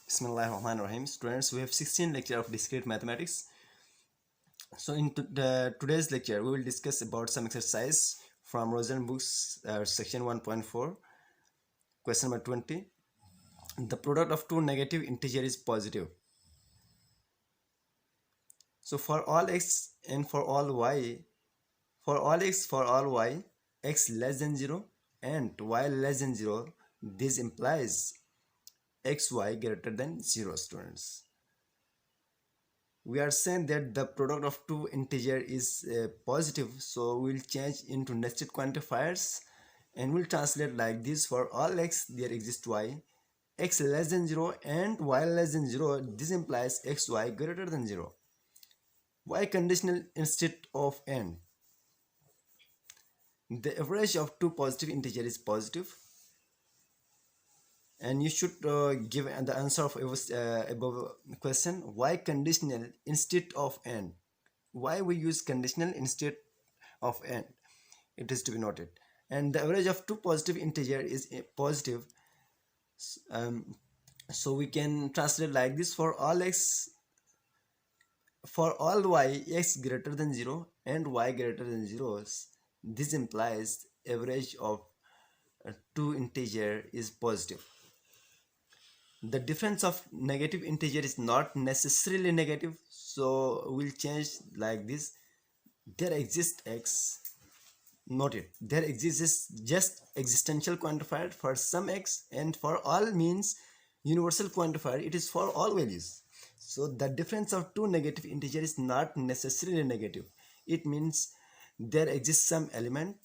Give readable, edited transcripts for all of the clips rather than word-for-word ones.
Bismillahirrahmanirrahim. Students, we have 16 lecture of discrete mathematics. So in today's lecture, we will discuss about some exercise from Rosen books, section 1.4, question number 20. The product of two negative integer is positive. So for all x and for all y, for all y, x less than 0 and y less than 0, this implies xy greater than 0, students. We are saying that the product of two integer is positive, so we'll change into nested quantifiers and we'll translate like this: for all x there exists y, x less than 0 and y less than 0, this implies xy greater than 0. Why conditional instead of and? The average of two positive integer is positive, and you should give the answer of above question. Why conditional instead of and? Why we use conditional instead of and? It is to be noted. And the average of two positive integer is positive, so we can translate like this: for all x, for all y, x greater than 0 and y greater than 0, this implies average of two integer is positive. The difference of negative integer is not necessarily negative, so we'll change like this: there exists x. Note it, there exists just existential quantifier for some x, and for all means universal quantifier, it is for all values. So the difference of two negative integer is not necessarily negative. It means there exists some element,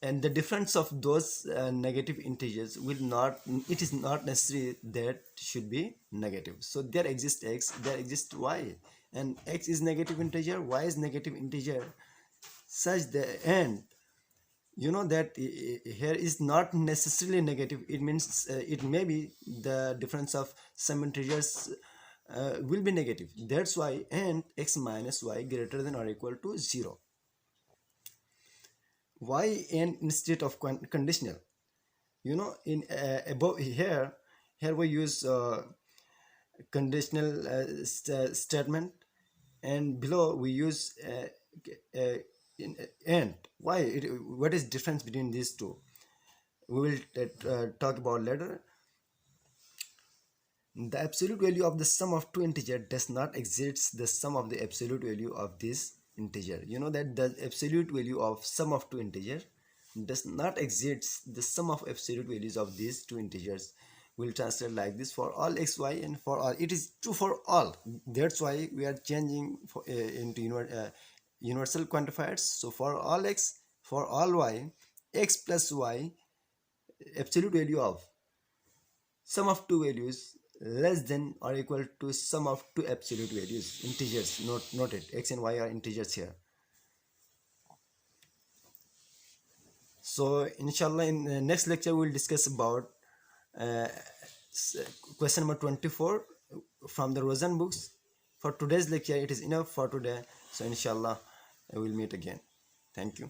and the difference of those negative integers will not, it is not necessary that should be negative. So there exists x, there exists y, and x is negative integer, y is negative integer, such that, and you know that here is not necessarily negative. It means it may be the difference of some integers will be negative. That's why and x minus y greater than or equal to 0. Why and instead of conditional? You know, in above here we use conditional statement, and below we use in and. Why what is difference between these two? We will talk about later. The absolute value of the sum of two integer does not exceed the sum of the absolute value of this integer. You know that the absolute value of sum of two integer does not exceed the sum of absolute values of these two integers. We'll translate like this: for all x, y, and for all. It is true for all. That's why we are changing into universal quantifiers. So for all x, for all y, x plus y, absolute value of sum of two values less than or equal to sum of two absolute values, integers. Note it, x and y are integers here. So inshallah in the next lecture we will discuss about question number 24 from the Rosen books. For today's lecture it is enough for today, so inshallah I will meet again. Thank you.